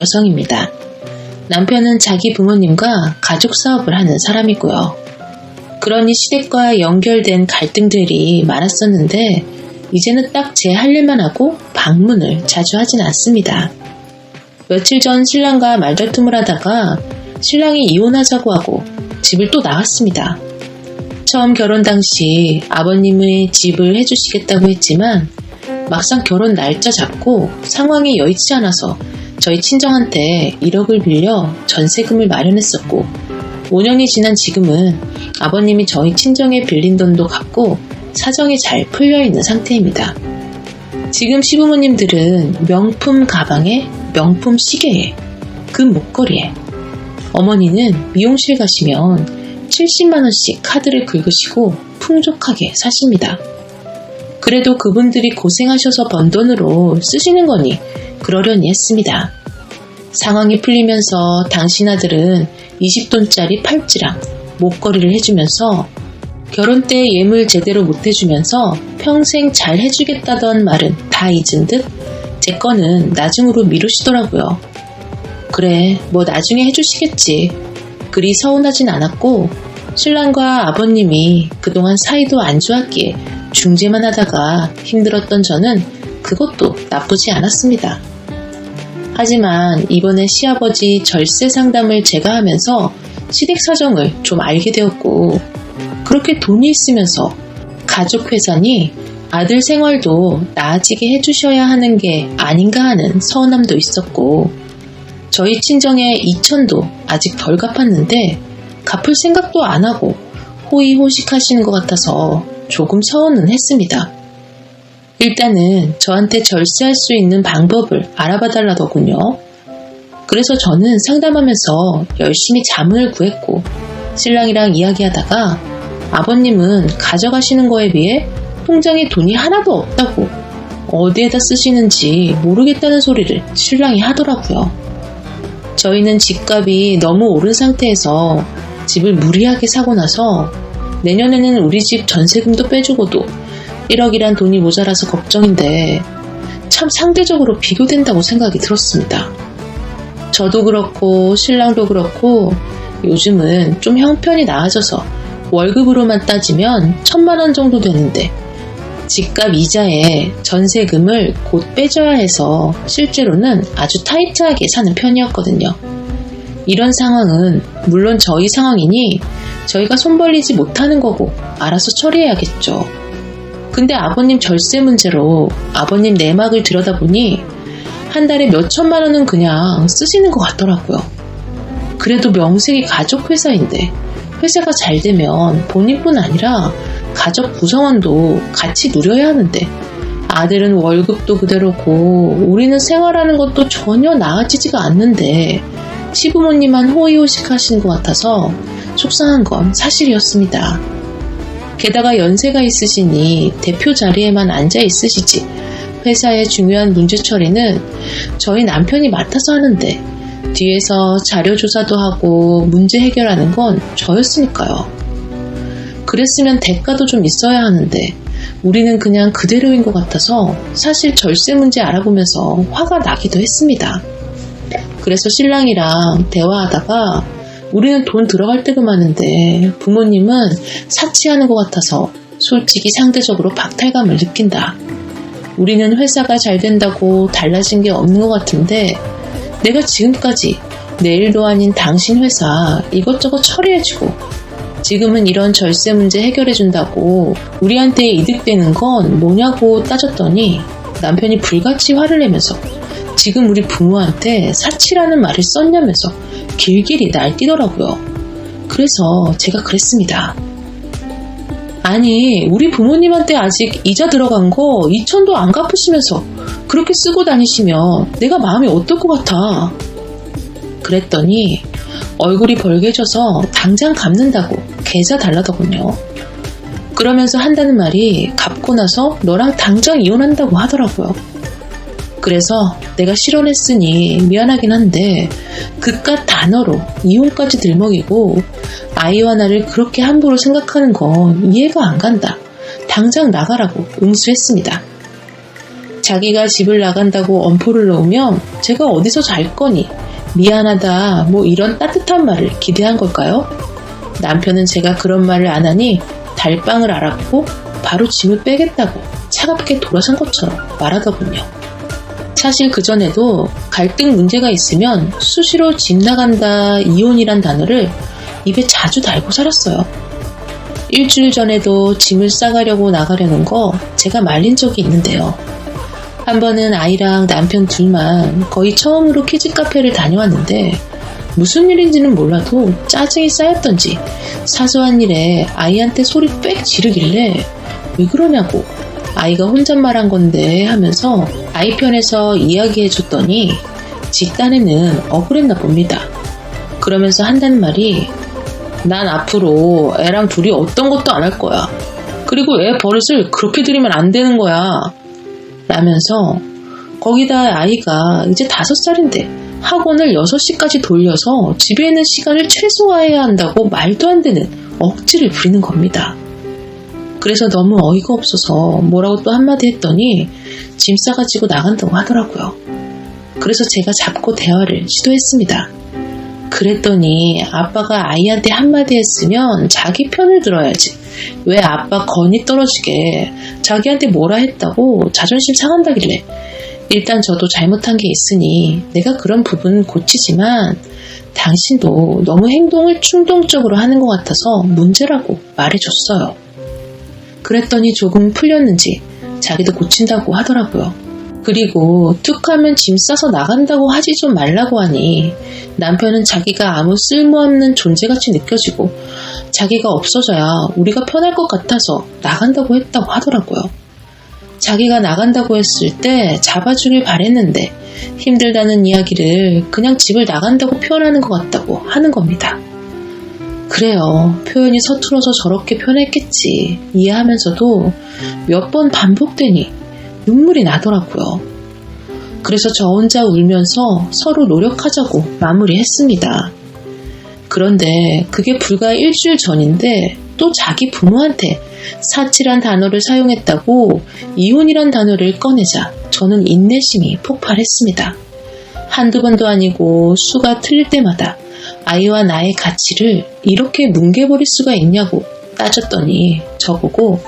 여성입니다. 남편은 자기 부모님과 가족 사업을 하는 사람이고요. 그러니 시댁과 연결된 갈등들이 많았었는데 이제는 딱 제 할 일만 하고 방문을 자주 하진 않습니다. 며칠 전 신랑과 말다툼을 하다가 신랑이 이혼하자고 하고 집을 또 나갔습니다. 처음 결혼 당시 아버님의 집을 해주시겠다고 했지만 막상 결혼 날짜 잡고 상황이 여의치 않아서 저희 친정한테 1억을 빌려 전세금을 마련했었고 5년이 지난 지금은 아버님이 저희 친정에 빌린 돈도 갚고 사정이 잘 풀려있는 상태입니다. 지금 시부모님들은 명품 가방에 명품 시계에 금 목걸이에 어머니는 미용실 가시면 70만원씩 카드를 긁으시고 풍족하게 사십니다. 그래도 그분들이 고생하셔서 번 돈으로 쓰시는 거니 그러려니 했습니다. 상황이 풀리면서 당신 아들은 20돈짜리 팔찌랑 목걸이를 해주면서 결혼 때 예물 제대로 못 해주면서 평생 잘 해주겠다던 말은 다 잊은 듯 제 거는 나중으로 미루시더라고요. 그래, 뭐 나중에 해주시겠지. 그리 서운하진 않았고 신랑과 아버님이 그동안 사이도 안 좋았기에 중재만 하다가 힘들었던 저는 그것도 나쁘지 않았습니다. 하지만 이번에 시아버지 절세 상담을 제가 하면서 시댁 사정을 좀 알게 되었고 그렇게 돈이 있으면서 가족회사니 아들 생활도 나아지게 해주셔야 하는 게 아닌가 하는 서운함도 있었고 저희 친정에 2천도 아직 덜 갚았는데 갚을 생각도 안 하고 호의호식하시는 것 같아서 조금 서운은 했습니다. 일단은 저한테 절세할 수 있는 방법을 알아봐 달라더군요. 그래서 저는 상담하면서 열심히 자문을 구했고 신랑이랑 이야기하다가 아버님은 가져가시는 거에 비해 통장에 돈이 하나도 없다고 어디에다 쓰시는지 모르겠다는 소리를 신랑이 하더라고요. 저희는 집값이 너무 오른 상태에서 집을 무리하게 사고 나서 내년에는 우리 집 전세금도 빼주고도 1억이란 돈이 모자라서 걱정인데 참 상대적으로 비교된다고 생각이 들었습니다. 저도 그렇고 신랑도 그렇고 요즘은 좀 형편이 나아져서 월급으로만 따지면 1,000만원 정도 되는데 집값 이자에 전세금을 곧 빼줘야 해서 실제로는 아주 타이트하게 사는 편이었거든요. 이런 상황은 물론 저희 상황이니 저희가 손 벌리지 못하는 거고 알아서 처리해야겠죠. 근데 아버님 절세 문제로 아버님 내막을 들여다보니 한 달에 몇 천만 원은 그냥 쓰시는 것 같더라고요. 그래도 명색이 가족회사인데 회사가 잘 되면 본인뿐 아니라 가족 구성원도 같이 누려야 하는데 아들은 월급도 그대로고 우리는 생활하는 것도 전혀 나아지지가 않는데 시부모님만 호의호식하시는 것 같아서 속상한 건 사실이었습니다. 게다가 연세가 있으시니 대표 자리에만 앉아 있으시지 회사의 중요한 문제 처리는 저희 남편이 맡아서 하는데 뒤에서 자료 조사도 하고 문제 해결하는 건 저였으니까요. 그랬으면 대가도 좀 있어야 하는데 우리는 그냥 그대로인 것 같아서 사실 절세 문제 알아보면서 화가 나기도 했습니다. 그래서 신랑이랑 대화하다가 우리는 돈 들어갈 때가 많은데 부모님은 사치하는 것 같아서 솔직히 상대적으로 박탈감을 느낀다. 우리는 회사가 잘 된다고 달라진 게 없는 것 같은데 내가 지금까지 내 일도 아닌 당신 회사 이것저것 처리해주고 지금은 이런 절세 문제 해결해준다고 우리한테 이득되는 건 뭐냐고 따졌더니 남편이 불같이 화를 내면서 지금 우리 부모한테 사치라는 말을 썼냐면서 길길이 날뛰더라고요. 그래서 제가 그랬습니다. 아니 우리 부모님한테 아직 이자 들어간 거 2천도 안 갚으시면서 그렇게 쓰고 다니시면 내가 마음이 어떨 것 같아. 그랬더니 얼굴이 벌개져서 당장 갚는다고 계좌 달라더군요. 그러면서 한다는 말이 갚고 나서 너랑 당장 이혼한다고 하더라고요. 그래서 내가 실언했으니 미안하긴 한데 그깟 단어로 이혼까지 들먹이고 아이와 나를 그렇게 함부로 생각하는 건 이해가 안 간다. 당장 나가라고 응수했습니다. 자기가 집을 나간다고 엄포를 놓으면 제가 어디서 잘 거니? 미안하다, 뭐 이런 따뜻한 말을 기대한 걸까요? 남편은 제가 그런 말을 안 하니 달빵을 알았고 바로 짐을 빼겠다고 차갑게 돌아선 것처럼 말하더군요. 사실 그전에도 갈등 문제가 있으면 수시로 집 나간다, 이혼이란 단어를 입에 자주 달고 살았어요. 일주일 전에도 짐을 싸가려고 나가려는 거 제가 말린 적이 있는데요. 한 번은 아이랑 남편 둘만 거의 처음으로 키즈카페를 다녀왔는데 무슨 일인지는 몰라도 짜증이 쌓였던지 사소한 일에 아이한테 소리 빽 지르길래 왜 그러냐고 아이가 혼잣말한 건데 하면서 아이 편에서 이야기해줬더니 지 딴에는 억울했나 봅니다. 그러면서 한다는 말이 난 앞으로 애랑 둘이 어떤 것도 안 할 거야. 그리고 애 버릇을 그렇게 들이면 안 되는 거야. 라면서 거기다 아이가 이제 5살인데 학원을 6시까지 돌려서 집에 있는 시간을 최소화해야 한다고 말도 안 되는 억지를 부리는 겁니다. 그래서 너무 어이가 없어서 뭐라고 또 한마디 했더니 짐 싸가지고 나간다고 하더라고요. 그래서 제가 잡고 대화를 시도했습니다. 그랬더니 아빠가 아이한테 한마디 했으면 자기 편을 들어야지. 왜 아빠 건이 떨어지게 자기한테 뭐라 했다고 자존심 상한다길래 일단 저도 잘못한 게 있으니 내가 그런 부분 고치지만 당신도 너무 행동을 충동적으로 하는 것 같아서 문제라고 말해줬어요. 그랬더니 조금 풀렸는지 자기도 고친다고 하더라고요. 그리고 툭 하면 짐 싸서 나간다고 하지 좀 말라고 하니 남편은 자기가 아무 쓸모없는 존재같이 느껴지고 자기가 없어져야 우리가 편할 것 같아서 나간다고 했다고 하더라고요. 자기가 나간다고 했을 때 잡아주길 바랬는데 힘들다는 이야기를 그냥 집을 나간다고 표현하는 것 같다고 하는 겁니다. 그래요. 표현이 서툴어서 저렇게 표현했겠지 이해하면서도 몇 번 반복되니 눈물이 나더라고요. 그래서 저 혼자 울면서 서로 노력하자고 마무리했습니다. 그런데 그게 불과 일주일 전인데 또 자기 부모한테 사치란 단어를 사용했다고 이혼이란 단어를 꺼내자 저는 인내심이 폭발했습니다. 한두 번도 아니고 수가 틀릴 때마다 아이와 나의 가치를 이렇게 뭉개버릴 수가 있냐고 따졌더니 저보고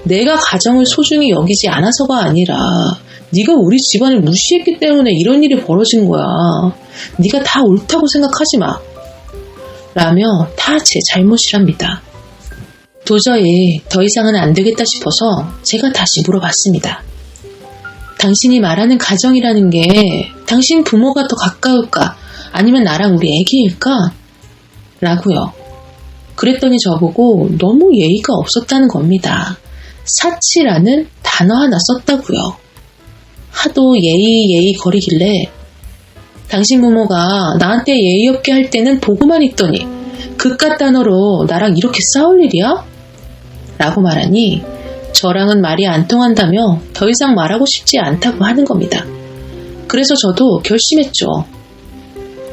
내가 가정을 소중히 여기지 않아서가 아니라 네가 우리 집안을 무시했기 때문에 이런 일이 벌어진 거야. 네가 다 옳다고 생각하지 마. 라며 다 제 잘못이랍니다. 도저히 더 이상은 안 되겠다 싶어서 제가 다시 물어봤습니다. 당신이 말하는 가정이라는 게 당신 부모가 더 가까울까? 아니면 나랑 우리 애기일까? 라고요. 그랬더니 저보고 너무 예의가 없었다는 겁니다. 사치라는 단어 하나 썼다고요. 하도 예의 거리길래 당신 부모가 나한테 예의 없게 할 때는 보고만 있더니 그깟 단어로 나랑 이렇게 싸울 일이야? 라고 말하니 저랑은 말이 안 통한다며 더 이상 말하고 싶지 않다고 하는 겁니다. 그래서 저도 결심했죠.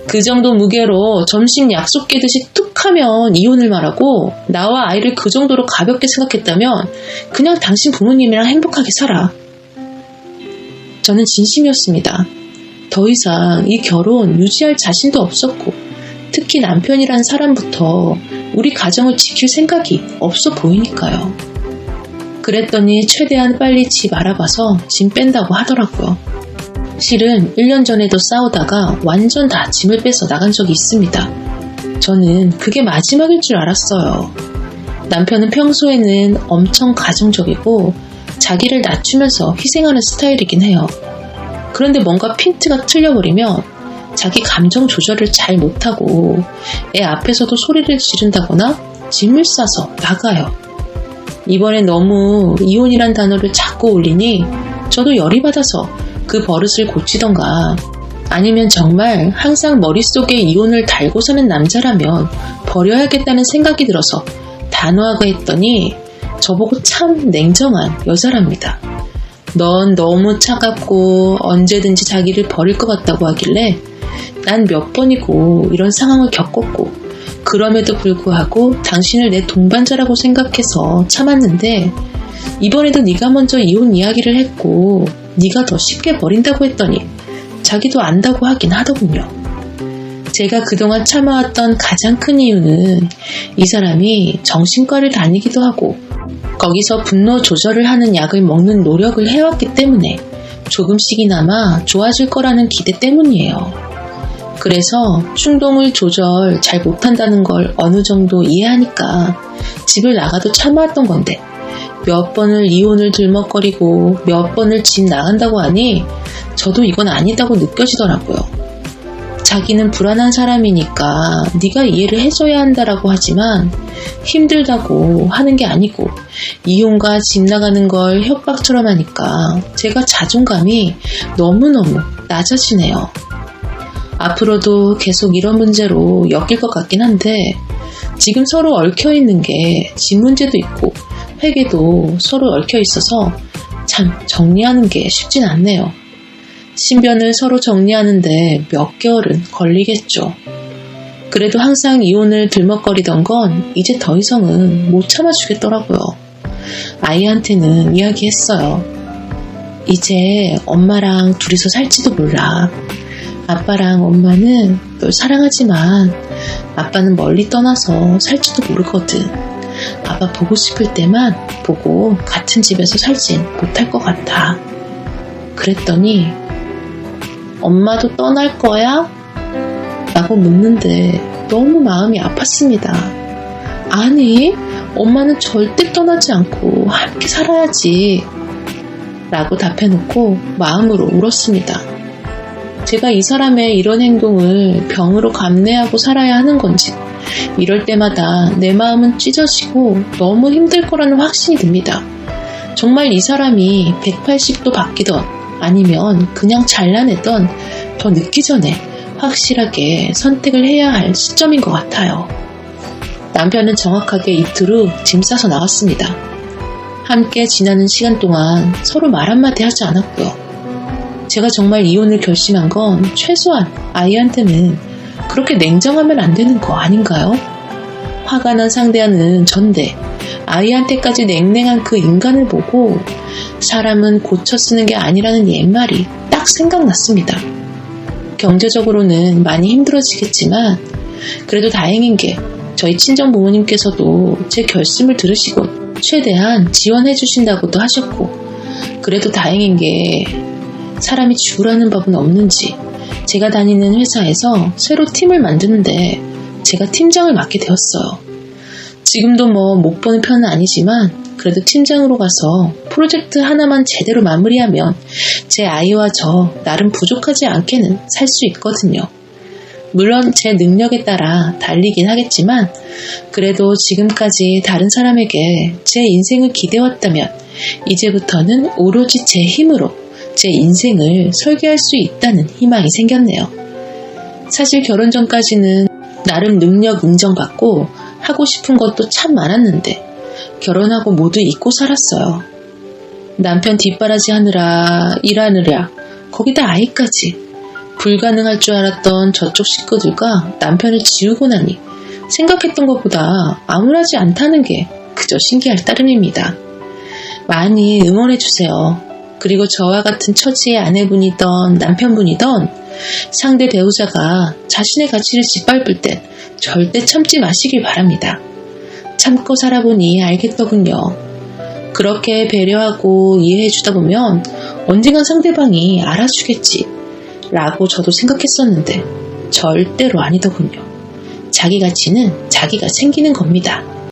그 정도 무게로 점심 약속 깨듯이 툭 하면 이혼을 말하고 나와 아이를 그 정도로 가볍게 생각했다면 그냥 당신 부모님이랑 행복하게 살아. 저는 진심이었습니다. 더 이상 이 결혼 유지할 자신도 없었고 특히 남편이란 사람부터 우리 가정을 지킬 생각이 없어 보이니까요. 그랬더니 최대한 빨리 집 알아봐서 짐 뺀다고 하더라고요. 실은 1년 전에도 싸우다가 완전 다 짐을 빼서 나간 적이 있습니다. 저는 그게 마지막일 줄 알았어요. 남편은 평소에는 엄청 가정적이고 자기를 낮추면서 희생하는 스타일이긴 해요. 그런데 뭔가 핀트가 틀려버리면 자기 감정 조절을 잘 못하고 애 앞에서도 소리를 지른다거나 짐을 싸서 나가요. 이번에 너무 이혼이란 단어를 자꾸 올리니 저도 열이 받아서 그 버릇을 고치던가 아니면 정말 항상 머릿속에 이혼을 달고 사는 남자라면 버려야겠다는 생각이 들어서 단호하게 했더니 저보고 참 냉정한 여자랍니다. 넌 너무 차갑고 언제든지 자기를 버릴 것 같다고 하길래 난 몇 번이고 이런 상황을 겪었고 그럼에도 불구하고 당신을 내 동반자라고 생각해서 참았는데 이번에도 네가 먼저 이혼 이야기를 했고 네가 더 쉽게 버린다고 했더니 자기도 안다고 하긴 하더군요. 제가 그동안 참아왔던 가장 큰 이유는 이 사람이 정신과를 다니기도 하고 거기서 분노 조절을 하는 약을 먹는 노력을 해왔기 때문에 조금씩이나마 좋아질 거라는 기대 때문이에요. 그래서 충동을 조절 잘 못한다는 걸 어느 정도 이해하니까 집을 나가도 참아왔던 건데 몇 번을 이혼을 들먹거리고 몇 번을 집 나간다고 하니 저도 이건 아니다고 느껴지더라고요. 자기는 불안한 사람이니까 네가 이해를 해줘야 한다라고 하지만 힘들다고 하는 게 아니고 이혼과 집 나가는 걸 협박처럼 하니까 제가 자존감이 너무너무 낮아지네요. 앞으로도 계속 이런 문제로 엮일 것 같긴 한데 지금 서로 얽혀있는 게 집 문제도 있고 회계도 서로 얽혀있어서 참 정리하는 게 쉽진 않네요. 신변을 서로 정리하는데 몇 개월은 걸리겠죠. 그래도 항상 이혼을 들먹거리던 건 이제 더 이상은 못 참아주겠더라고요. 아이한테는 이야기했어요. 이제 엄마랑 둘이서 살지도 몰라. 아빠랑 엄마는 널 사랑하지만 아빠는 멀리 떠나서 살지도 모르거든. 아빠 보고 싶을 때만 보고 같은 집에서 살진 못할 것 같아. 그랬더니 엄마도 떠날 거야? 라고 묻는데 너무 마음이 아팠습니다. 아니, 엄마는 절대 떠나지 않고 함께 살아야지. 라고 답해놓고 마음으로 울었습니다. 제가 이 사람의 이런 행동을 병으로 감내하고 살아야 하는 건지 이럴 때마다 내 마음은 찢어지고 너무 힘들 거라는 확신이 듭니다. 정말 이 사람이 180도 바뀌던 아니면 그냥 잘라내던 더 늦기 전에 확실하게 선택을 해야 할 시점인 것 같아요. 남편은 정확하게 이틀 후 짐 싸서 나갔습니다. 함께 지나는 시간 동안 서로 말 한마디 하지 않았고요. 제가 정말 이혼을 결심한 건 최소한 아이한테는 그렇게 냉정하면 안 되는 거 아닌가요? 화가 난 상대하는 전데 아이한테까지 냉랭한 그 인간을 보고 사람은 고쳐 쓰는 게 아니라는 옛말이 딱 생각났습니다. 경제적으로는 많이 힘들어지겠지만 그래도 다행인 게 저희 친정 부모님께서도 제 결심을 들으시고 최대한 지원해 주신다고도 하셨고 그래도 다행인 게 사람이 죽으라는 법은 없는지 제가 다니는 회사에서 새로 팀을 만드는데 제가 팀장을 맡게 되었어요. 지금도 못 버는 편은 아니지만 그래도 팀장으로 가서 프로젝트 하나만 제대로 마무리하면 제 아이와 저 나름 부족하지 않게는 살 수 있거든요. 물론 제 능력에 따라 달리긴 하겠지만 그래도 지금까지 다른 사람에게 제 인생을 기대왔다면 이제부터는 오로지 제 힘으로 제 인생을 설계할 수 있다는 희망이 생겼네요. 사실 결혼 전까지는 나름 능력 인정받고 하고 싶은 것도 참 많았는데 결혼하고 모두 잊고 살았어요. 남편 뒷바라지 하느라 일하느라 거기다 아이까지 불가능할 줄 알았던 저쪽 식구들과 남편을 지우고 나니 생각했던 것보다 암울하지 않다는 게 그저 신기할 따름입니다. 많이 응원해주세요. 그리고 저와 같은 처지의 아내분이던 남편분이던 상대 배우자가 자신의 가치를 짓밟을 땐 절대 참지 마시길 바랍니다. 참고 살아보니 알겠더군요. 그렇게 배려하고 이해해주다 보면 언젠간 상대방이 알아주겠지 라고 저도 생각했었는데 절대로 아니더군요. 자기 가치는 자기가 챙기는 겁니다.